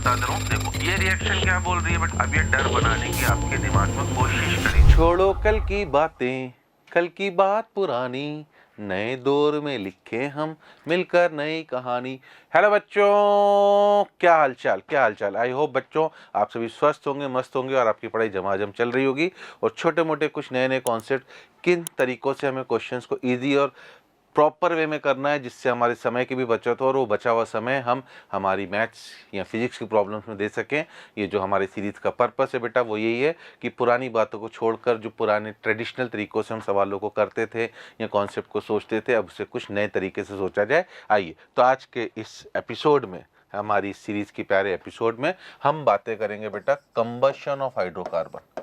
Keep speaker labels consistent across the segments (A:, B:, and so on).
A: बता दे रहा हूँ। देखो ये रिएक्शन क्या बोल रही है, बट अब ये डर बनाने की आपके दिमाग में कोशिश करी। छोड़ो कल की बातें, कल की बात पुरानी, नए दौर में लिखे हम मिलकर नई कहानी। हेलो बच्चों, क्या हालचाल, क्या हालचाल। आई होप बच्चों आप सभी स्वस्थ होंगे, मस्त होंगे और आपकी पढ़ाई झमाझम चल रही होगी। और छोटे मोटे कुछ नए नए कॉन्सेप्ट, किन तरीकों से हमें क्वेश्चंस को ईजी और प्रॉपर वे में करना है जिससे हमारे समय की भी बचत हो और वो बचा हुआ समय हम हमारी मैथ्स या फिजिक्स की प्रॉब्लम्स में दे सकें। ये जो हमारी सीरीज़ का पर्पस है बेटा वो यही है कि पुरानी बातों को छोड़कर जो पुराने ट्रेडिशनल तरीक़ों से हम सवालों को करते थे या कॉन्सेप्ट को सोचते थे, अब उसे कुछ नए तरीके से सोचा जाए। आइए तो आज के इस एपिसोड में, हमारी इस सीरीज़ के प्यारे एपिसोड में हम बातें करेंगे बेटा कंबशन ऑफ हाइड्रोकार्बन।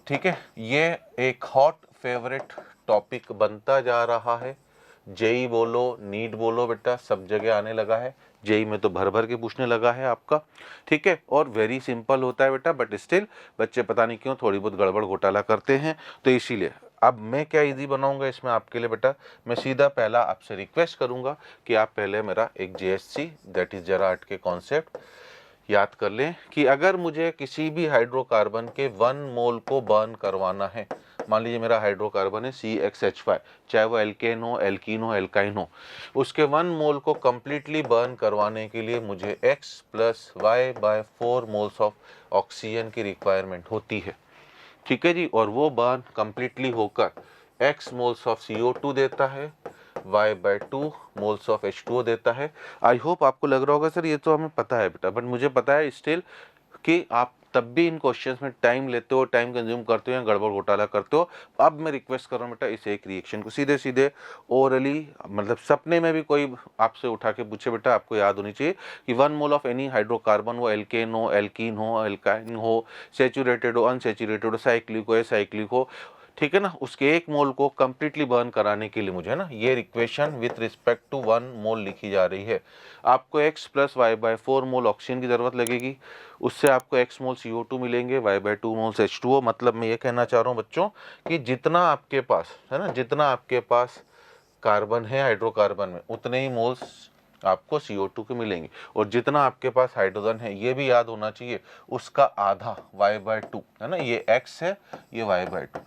A: ठीक है, ये एक हॉट फेवरेट टॉपिक बनता जा रहा है। जेई बोलो, नीट बोलो बेटा, सब जगह आने लगा है। जेई में तो भर भर के पूछने लगा है आपका। ठीक है, और वेरी सिंपल होता है बेटा, बट स्टिल बच्चे पता नहीं क्यों थोड़ी बहुत गड़बड़ घोटाला करते हैं। तो इसीलिए अब मैं क्या इजी बनाऊंगा इसमें आपके लिए बेटा, मैं सीधा पहला आपसे रिक्वेस्ट करूंगा कि आप पहले मेरा एक जेएससी दैट इज जेराट के कॉन्सेप्ट याद कर लें कि अगर मुझे किसी भी हाइड्रोकार्बन के 1 मोल को बर्न करवाना है, मान लीजिए मेरा हाइड्रोकार्बन है CXH5, चाहे वो एल्केन हो, एल्कीन हो, एल्काइन हो, उसके 1 मोल को कम्प्लीटली बर्न करवाने के लिए मुझे X + Y/4 moles of oxygen की रिक्वायरमेंट होती है। ठीक है जी, और वो बर्न कम्प्लीटली होकर X मोल्स ऑफ CO2 देता है, Y/2 मोल्स ऑफ H2O देता है। आई होप आपको लग रहा होगा सर ये तो हमें पता है बेटा, बट मुझे पता है स्टिल कि आप तब भी इन क्वेश्चंस में टाइम लेते हो, टाइम कंज्यूम करते हो या गड़बड़ घोटाला करते हो। अब मैं रिक्वेस्ट कर रहा हूँ बेटा इस एक रिएक्शन को सीधे सीधे ओरली, मतलब सपने में भी कोई आपसे उठा के पूछे बेटा, आपको याद होनी चाहिए कि 1 मोल ऑफ एनी हाइड्रोकार्बन, वो एल्केन हो, एल्कीन हो, एल्काइन हो, सेचुरेटेड हो, अनसेचुरेटेड हो, साइक्लिक हो, एसाइक्लिक हो, ठीक है ना, उसके 1 मोल को कंप्लीटली बर्न कराने के लिए मुझे ना ये इक्वेशन विथ रिस्पेक्ट टू 1 मोल लिखी जा रही है। आपको X + Y/4 मोल ऑक्सीजन की ज़रूरत लगेगी, उससे आपको X मोल CO2 मिलेंगे, Y/2 मोल्स H2O। मतलब मैं ये कहना चाह रहा हूँ बच्चों कि जितना आपके पास है ना, जितना आपके पास कार्बन है हाइड्रोकार्बन में, उतने ही मोल्स आपको CO2 के मिलेंगे। और जितना आपके पास हाइड्रोजन है, ये भी याद होना चाहिए, उसका आधा Y/2 है ना, ये X है, ये Y/2।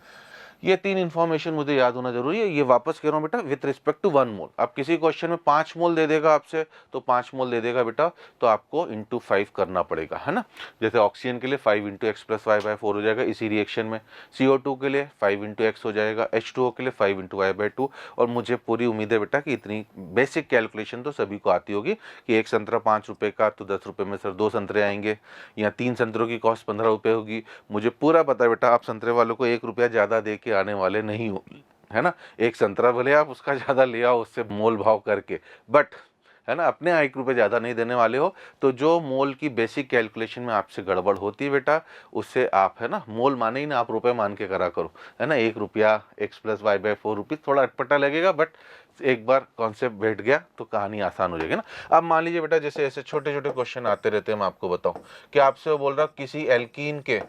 A: ये 3 इन्फॉर्मेशन मुझे याद होना जरूरी है। ये वापस कह रहा हूँ बेटा विथ रिस्पेक्ट टू 1 मोल। अब किसी क्वेश्चन में 5 मोल दे देगा आपसे, तो 5 मोल दे देगा बेटा, तो आपको इंटू 5 करना पड़ेगा, है ना। जैसे ऑक्सीजन के लिए 5 × X + Y/4 हो जाएगा इसी रिएक्शन में, CO2 के लिए 5 × X हो जाएगा, H2O के लिए 5 × Y/2। और मुझे पूरी उम्मीद है बेटा कि इतनी बेसिक कैलकुलेशन तो सभी को आती होगी कि एक संतरा 5 रुपये का, तो 10 रुपये में सर 2 संतरे आएंगे, या 3 संतरों की कॉस्ट 15 रुपये होगी। मुझे पूरा पता है बेटा, आप संतरे वालों को 1 रुपया ज़्यादा दे के आने वाले नहीं हो, है ना। एक संतरा भले आप उसका ज़्यादा ले आओ उससे मोल भाव करके, बट है ना, अपने 1 रुपये ज़्यादा नहीं देने वाले हो। तो जो मोल की बेसिक कैलकुलेशन में आपसे गड़बड़ होती है बेटा, उससे आप है ना, मोल माने ही ना, आप रुपये मान के करा करो, है ना। 1 रुपया X + Y/4 रुपीज़ थोड़ा अटपटा लगेगा, बट एक बार कॉन्सेप्ट बैठ गया तो कहानी आसान हो जाएगी ना। अब मान लीजिए बेटा जैसे ऐसे छोटे छोटे क्वेश्चन आते रहते हैं, मैं आपको बताऊं कि आपसे वो बोल रहा किसी एल्कीन के,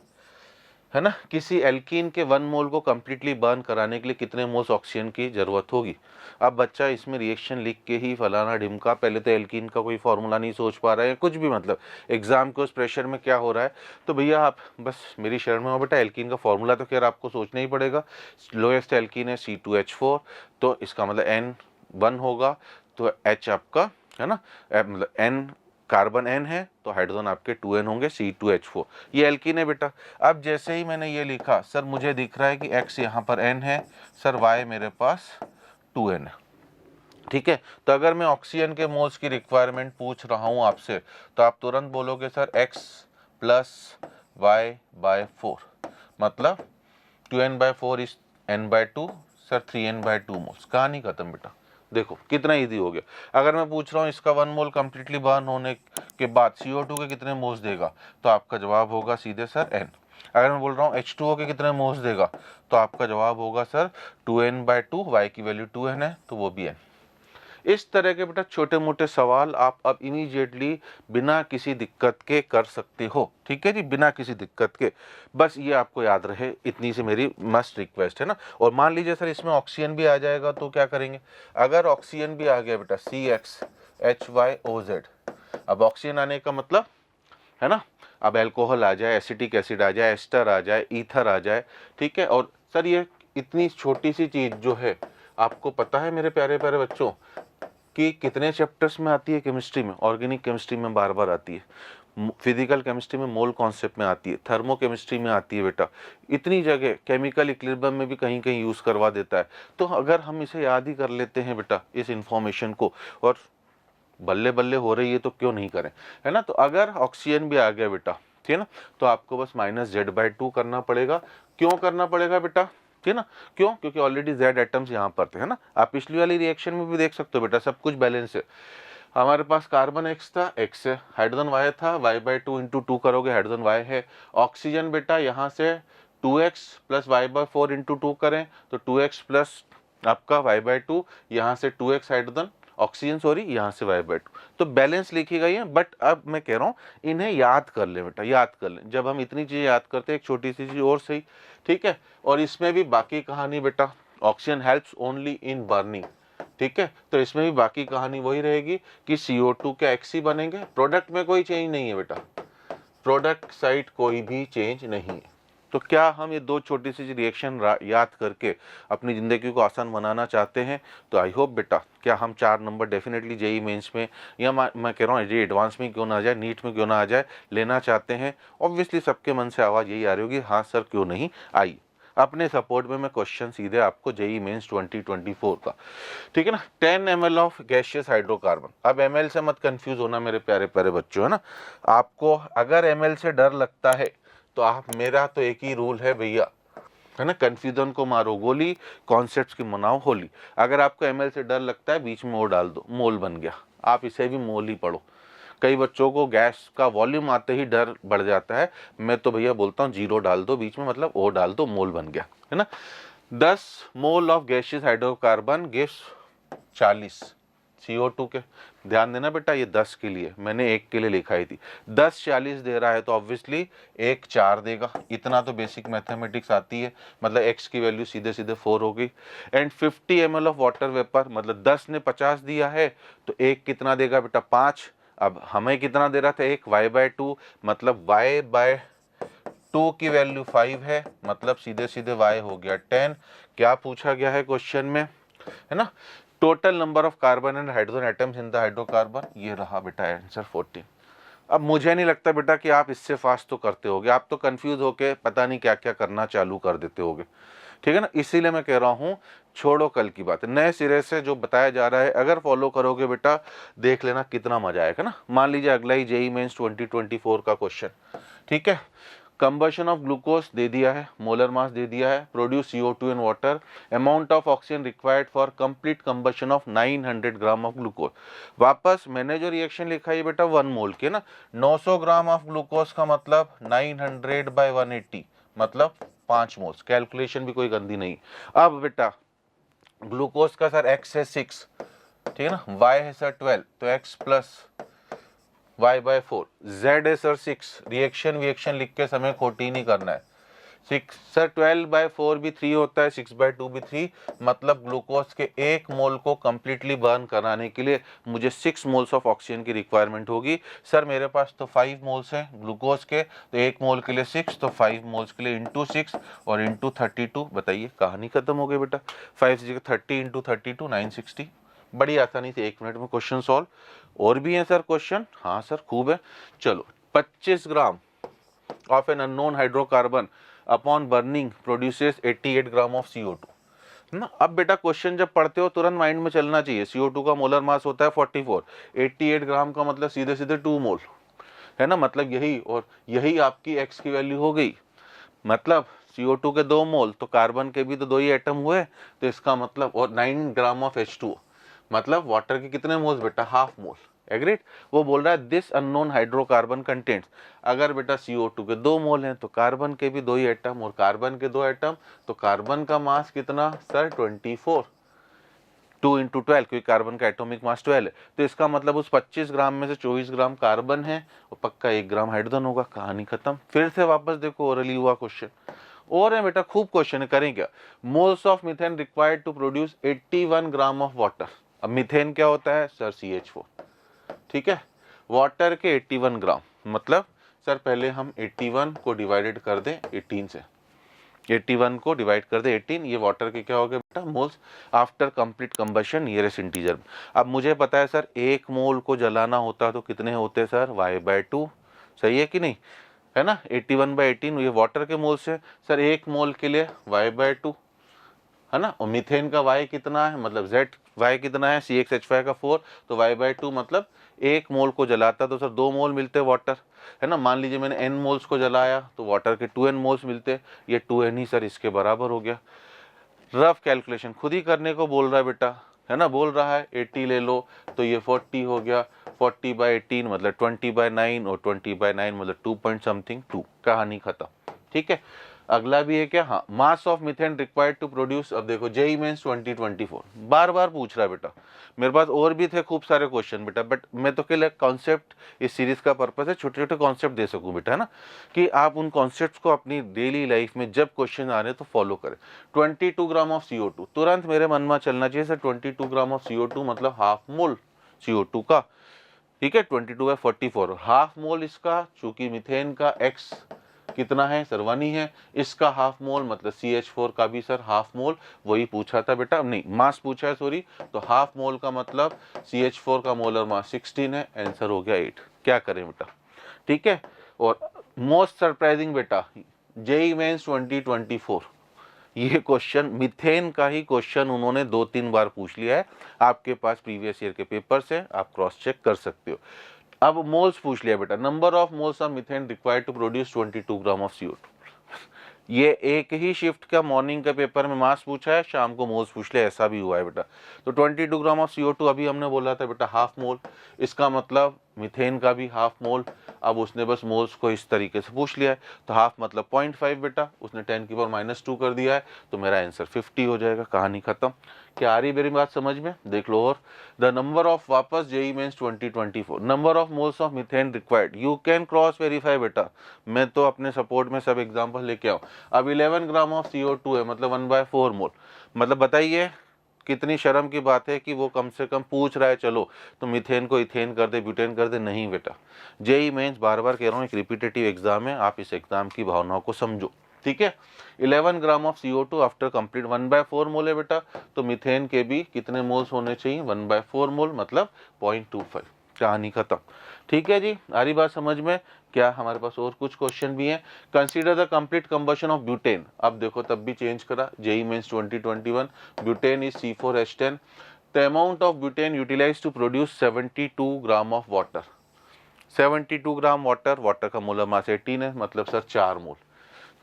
A: है ना, किसी एल्कीन के 1 मोल को कम्प्लीटली बर्न कराने के लिए कितने मोल्स ऑक्सीजन की ज़रूरत होगी। अब बच्चा इसमें रिएक्शन लिख के ही फलाना ढिमका, पहले तो एल्कीन का कोई फार्मूला नहीं सोच पा रहा है, कुछ भी, मतलब एग्जाम के उस प्रेशर में क्या हो रहा है, तो भैया आप बस मेरी शरण में हो बेटा। एल्कीन का फार्मूला तो खैर आपको सोचना ही पड़ेगा। लोएस्ट एल्कीन है C2H4, तो इसका मतलब N1 होगा, तो H आपका है ना, मतलब N कार्बन N है तो हाइड्रोजन आपके 2N होंगे, C2H4। ये एल्कीन है बेटा। अब जैसे ही मैंने ये लिखा, सर मुझे दिख रहा है कि X यहाँ पर N है, सर Y मेरे पास 2N है, ठीक है। तो अगर मैं ऑक्सीजन के मोल्स की रिक्वायरमेंट पूछ रहा हूँ आपसे, तो आप तुरंत बोलोगे सर X + Y/4, मतलब 2N/4 is N/2, sir 3N/2 moles. कहानी खत्म बेटा। देखो कितना इजी हो गया। अगर मैं पूछ रहा हूँ इसका 1 मोल कम्प्लीटली बर्न होने के बाद CO2 के कितने मोल्स देगा, तो आपका जवाब होगा सीधे सर N। अगर मैं बोल रहा हूँ H2O के कितने मोल्स देगा, तो आपका जवाब होगा सर 2N/2, Y की वैल्यू 2N है तो वो भी N। इस तरह के बेटा छोटे मोटे सवाल आप अब इमीडिएटली बिना किसी दिक्कत के कर सकते हो, ठीक है जी, बिना किसी दिक्कत के। बस ये आपको याद रहे, इतनी से मेरी मस्ट रिक्वेस्ट है ना। और मान लीजिए सर इसमें ऑक्सीजन भी आ जाएगा तो क्या करेंगे। अगर ऑक्सीजन भी आ गया बेटा CXHYOZ, अब ऑक्सीजन आने का मतलब है ना, अब अल्कोहल आ जाए, एसिटिक एसिड आ जाए, एस्टर आ जाए, ईथर आ जाए, ठीक है। और सर ये इतनी छोटी सी चीज जो है, आपको पता है मेरे प्यारे प्यारे बच्चों कि कितने चैप्टर्स में आती है केमिस्ट्री में? ऑर्गेनिक केमिस्ट्री में बार बार आती है, फिजिकल केमिस्ट्री में मोल कॉन्सेप्ट में आती है, थर्मो केमिस्ट्री में आती है बेटा, इतनी जगह केमिकल इक्विलिब्रियम में भी कहीं कहीं यूज करवा देता है। तो अगर हम इसे याद ही कर लेते हैं बेटा इस इंफॉर्मेशन को, और बल्ले बल्ले हो रही है तो क्यों नहीं करें, है ना। तो अगर ऑक्सीजन भी आ गया बेटा, ठीक है ना, तो आपको बस -Z/2 करना पड़ेगा। क्यों करना पड़ेगा बेटा, ठीक है ना, क्यों? क्योंकि ऑलरेडी Z एटम्स यहाँ पर थे, है ना। आप पिछली वाली रिएक्शन में भी देख सकते हो बेटा, सब कुछ बैलेंस है। हमारे पास कार्बन X था, X है, हाइड्रोजन Y था, Y/2 × 2 करोगे, हाइड्रोजन Y है। ऑक्सीजन बेटा यहाँ से 2x + Y/4 × 2 करें तो 2x प्लस आपका Y/2, यहाँ से 2x हाइड्रोजन ऑक्सीजन, सॉरी, यहाँ से Y/2, तो बैलेंस लिखी गई है। बट अब मैं कह रहा हूँ इन्हें याद कर ले बेटा, याद कर ले। जब हम इतनी चीजें याद करते हैं, एक छोटी सी चीज और सही, ठीक है। और इसमें भी बाकी कहानी बेटा, oxygen helps only in burning, ठीक है। तो इसमें भी बाकी कहानी वही रहेगी कि CO2 के X ही बनेंगे, प्रोडक्ट में कोई चेंज नहीं है बेटा, प्रोडक्ट साइड कोई भी चेंज नहीं है। तो क्या हम ये दो छोटी सी रिएक्शन याद करके अपनी ज़िंदगी को आसान बनाना चाहते हैं? तो आई होप बेटा, क्या हम 4 नंबर डेफिनेटली जेई मेंस में, या मैं कह रहा हूँ जे एडवांस में क्यों ना आ जाए, नीट में क्यों ना आ जाए, लेना चाहते हैं? ऑब्वियसली सबके मन से आवाज़ यही आ रही होगी, हाँ सर क्यों नहीं आई। अपने सपोर्ट में मैं क्वेश्चन सीधे आपको जेई मेंस 2024 का, ठीक है ना। 10 ml ऑफ गैसियस हाइड्रोकार्बन। अब ml से मत कंफ्यूज होना मेरे प्यारे प्यारे बच्चों, है ना। आपको अगर ml से डर लगता है तो आप, मेरा तो एक ही रूल है भैया, है ना, कंफ्यूजन को मारो गोली, कॉन्सेप्ट्स की मनाओ होली। अगर आपको ml से डर लगता है, बीच में ओ डाल दो, मोल बन गया, आप इसे भी मोल ही पढ़ो। कई बच्चों को गैस का वॉल्यूम आते ही डर बढ़ जाता है, मैं तो भैया बोलता हूँ 0 डाल दो बीच में, मतलब ओ डाल दो, मोल बन गया, है ना। 10 mole of gaseous hydrocarbon gives 40 CO2 के। ध्यान देना बेटा, ये 10 के लिए, मैंने 1 के लिए लिखाई थी। 10 40 दे रहा है तो ऑब्वियसली 1 4 देगा, इतना तो बेसिक मैथमेटिक्स आती है, मतलब x की वैल्यू सीधे सीधे 4 होगी। And 50 ml of water vapour, मतलब 10 ने 50 दिया है तो 1 कितना देगा बेटा, 5। अब हमें कितना दे रहा था, 1 y/2, मतलब y/2 की वैल्यू 5 है, मतलब सीधे सीधे y हो गया 10। क्या पूछा गया है क्वेश्चन में, है ना, total number of carbon and hydrogen atoms in the hydrocarbon, ये रहा बेटा आंसर 14। अब मुझे नहीं लगता बेटा कि आप इससे फास्ट तो करते होगे, आप तो कंफ्यूज होके पता नहीं क्या क्या करना चालू कर देते होगे, ठीक है ना। इसीलिए मैं कह रहा हूँ छोड़ो कल की बात, नए सिरे से जो बताया जा रहा है अगर फॉलो करोगे बेटा, देख लेना कितना मजा आएगा ना। मान लीजिए अगला ही जेई मेंस 2024 का क्वेश्चन, ठीक है। कंबशन ऑफ ग्लूकोज दे दिया है, मोलर मास दे दिया है, produce CO2 in water, amount of oxygen required for complete combustion of 900 gram of glucose. वापस मैंने जो रिएक्शन लिखा है बेटा 1 मोल के ना, 900 ग्राम ऑफ ग्लूकोज का मतलब 900/180, मतलब 5 मोल्स। कैलकुलेशन भी कोई गंदी नहीं। अब बेटा ग्लूकोज का सर x है 6, ठीक है ना, y है सर 12, तो x प्लस y/4, z है सर 6, रिएक्शन लिख के समय खोटी नहीं करना है। 6 सर 12/4 भी 3 होता है, 6/2 भी 3, मतलब ग्लूकोज के 1 मोल को कंप्लीटली बर्न कराने के लिए मुझे 6 मोल्स ऑफ ऑक्सीजन की रिक्वायरमेंट होगी। सर मेरे पास तो 5 मोल्स हैं ग्लूकोज के, तो 1 मोल के लिए 6, तो 5 मोल्स के लिए इंटू 6 और इंटू 32, बताइए कहानी खत्म हो गई बेटा। 5 30 इंटू 32 960, बड़ी आसानी से 1 मिनट में क्वेश्चन सॉल्व। और भी है सर क्वेश्चन? हाँ सर खूब है। चलो 25 gram of an unknown hydrocarbon upon burning produces 88 gram of CO2 ना। अब बेटा क्वेश्चन जब पढ़ते हो तुरंत माइंड में चलना चाहिए, CO2 का मोलर मास होता है 44, 88 ग्राम का मतलब सीधे सीधे 2 मोल, है ना, मतलब यही, और यही आपकी x की वैल्यू हो गई। मतलब CO2 के 2 मोल, तो कार्बन के भी तो 2 ही एटम हुए, तो इसका मतलब, और 9 ग्राम ऑफ H2O, मतलब वाटर के कितने मोल्स बेटा, हाफ मोल। एग्रीड। वो बोल रहा है दिस अननोन हाइड्रोकार्बन कंटेंट्स, अगर बेटा CO2 के 2 मोल हैं तो कार्बन के भी 2 ही एटम, और कार्बन के 2 एटम, तो कार्बन का मास कितना सर 24, 2 × 12, क्योंकि कार्बन का एटॉमिक मास 12 है, तो इसका मतलब उस 25 ग्राम में से 24 ग्राम कार्बन है और पक्का 1 ग्राम हाइड्रोजन होगा। कहानी खत्म। फिर से वापस देखो ओरली हुआ क्वेश्चन, और है बेटा खूब क्वेश्चन है, करें क्या। Moles of methane required to produce 81 gram of water. अब मीथेन क्या होता है सर, CH4, ठीक है। वाटर के 81 ग्राम, मतलब सर पहले हम 81 को डिवाइडेड कर दें 18 से, 81 को डिवाइड कर दे 18, ये वाटर के क्या हो गए बेटा moles after complete combustion nearest integer. अब मुझे पता है सर 1 मोल को जलाना होता तो कितने होते सर y/2, सही है कि नहीं, है ना। 81/18 ये वाटर के मोल्स है सर, 1 मोल के लिए y/2, है ना। और मीथेन का y कितना है, मतलब z y कितना है, CxH5 का 4, तो y/2 मतलब 1 मोल को जलाता तो सर 2 मोल मिलते वाटर, है ना। मान लीजिए मैंने n मोल्स को जलाया तो वाटर के 2n मोल्स मिलते, ये 2n ही सर इसके बराबर हो गया। रफ कैलकुलेशन खुद ही करने को बोल रहा है बेटा, है ना, बोल रहा है 80 ले लो तो ये 40 हो गया, 40/18 मतलब 20/9 और 20/9 मतलब 2 पॉइंट समथिंग 2, कहानी खत्म, ठीक है। अगला भी है क्या, हाँ, mass of methane required to produce. अब देखो जेईई मेंस 2024 बार बार पूछ रहा है बेटा, मेरे पास और भी थे खूब सारे क्वेश्चन बेटा, बट मैं तो के लिए कॉन्सेप्ट, इस सीरीज का पर्पस है छोटे छोटे कॉन्सेप्ट दे सकूं बेटा, है ना, कि आप उन कॉन्सेप्ट्स को अपनी डेली लाइफ में जब क्वेश्चन आ रहे हैं तो फॉलो करें। 22 ग्राम ऑफ CO2, तुरंत मेरे मन में चलना चाहिए सर 22 ग्राम ऑफ CO2 मतलब हाफ मोल CO2 का, ठीक है, 22/44 हाफ मोल इसका, चूंकि मीथेन का x कितना है सर 1 ही है, इसका हाफ मोल मतलब CH4 का भी सर हाफ मोल, वही पूछा था बेटा, नहीं मास पूछा है सॉरी, तो हाफ मोल का मतलब CH4 का मोलर मास 16 है, आंसर हो गया 8। क्या करें बेटा, ठीक है। और मोस्ट सरप्राइजिंग बेटा जेईई मेंस 2024, ये क्वेश्चन मीथेन का ही क्वेश्चन उन्होंने 2-3 बार पूछ लिया है, आपके पास प्रीवियस ईयर के पेपर से आप क्रॉस चेक कर सकते हो। अब मोल्स पूछ लिया बेटा, number of moles of methane required to produce 22 gram of CO2। ये एक ही शिफ्ट का मॉर्निंग के पेपर में मास पूछा है, शाम को मोल्स पूछ लिया, ऐसा भी हुआ है बेटा। तो 22 ग्राम ऑफ CO2 अभी हमने बोला था बेटा हाफ मोल, इसका मतलब मीथेन का भी हाफ मोल। अब उसने बस मोल्स को इस तरीके से पूछ लिया है, तो हाफ मतलब 0.5 बेटा, उसने 10⁻² कर दिया है, तो मेरा आंसर 50 हो जाएगा, कहानी खत्म। क्या आ रही मेरी बात समझ में, देख लो। और द नंबर ऑफ, वापस JEE mains 2024, number of moles of methane required, you can cross verify बेटा, मैं तो अपने सपोर्ट में सब एग्जांपल लेके आऊँ। अब 11 ग्राम ऑफ CO2 है, मतलब 1/4 मोल, मतलब बताइए कितनी शर्म की बात है कि वो कम से कम पूछ रहा है, चलो तो मीथेन को इथेन कर दे, ब्यूटेन कर दे, नहीं बेटा। जेईई मेंस बार बार कह रहा हूँ एक रिपीटेटिव एग्जाम है, आप इस एग्जाम की भावनाओं को समझो, ठीक है। 11 ग्राम ऑफ CO2 आफ्टर कंप्लीट 1/4 मोल है बेटा, तो मीथेन के भी कितने मोल्स होने चाहिए 1/4 मोल मतलब 0.25, कहानी खत्म, ठीक है जी। आ रही बात समझ में। क्या हमारे पास और कुछ क्वेश्चन भी हैं। Consider the complete combustion of butane, अब देखो तब भी चेंज करा, JEE mains 2021, butane is C4H10, the amount of butane utilize to produce 72 gram of water, 72 gram water, water का मोलर मास 18 है, मतलब सर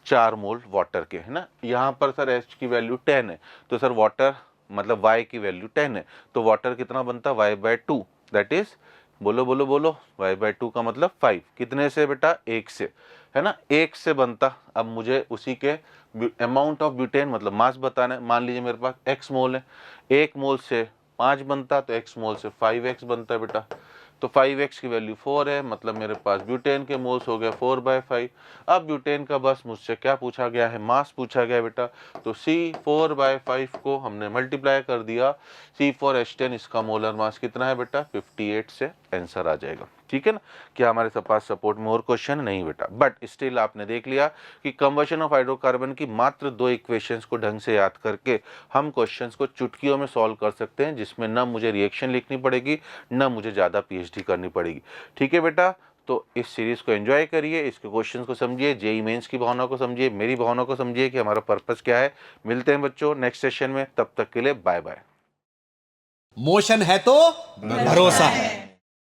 A: 4 मोल वाटर के, है ना। यहाँ पर सर H की वैल्यू 10 है, तो सर वाटर मतलब Y की वैल्यू 10 है, तो वाटर कितना बनता y/2, दैट इज, बोलो बोलो बोलो, y/2 का मतलब 5, कितने से बेटा 1 से, है ना, 1 से बनता। अब मुझे उसी के अमाउंट ऑफ ब्यूटेन मतलब मास बताना है, मान लीजिए मेरे पास x मोल है, 1 मोल से 5 बनता, तो x मोल से 5x बनता है बेटा, तो 5x की वैल्यू 4 है, मतलब मेरे पास ब्यूटेन के मोल्स हो गया 4/5। अब ब्यूटेन का बस मुझसे क्या पूछा गया है, मास पूछा गया है बेटा, तो C4/5 को हमने मल्टीप्लाई कर दिया, C4H10 इसका मोलर मास कितना है बेटा 58 से आंसर आ जाएगा, ठीक है ना। क्या हमारे पास सपोर्ट में और क्वेश्चन नहीं बेटा, बट स्टिल आपने देख लिया कि कंबशन ऑफ हाइड्रोकार्बन की मात्र 2 इक्वेशंस को ढंग से याद करके हम क्वेश्चंस को चुटकियों में सॉल्व कर सकते हैं, जिसमें न मुझे रिएक्शन लिखनी पड़ेगी, न मुझे ज़्यादा PhD करनी पड़ेगी, ठीक है बेटा। तो इस सीरीज़ को एंजॉय करिए, इसके क्वेश्चंस को समझिए, जेईई मेंस की भावना को समझिए, मेरी भावना को समझिए कि हमारा पर्पस क्या है। मिलते हैं बच्चों नेक्स्ट सेशन में, तब तक के लिए बाय बाय।
B: मोशन है तो भरोसा है।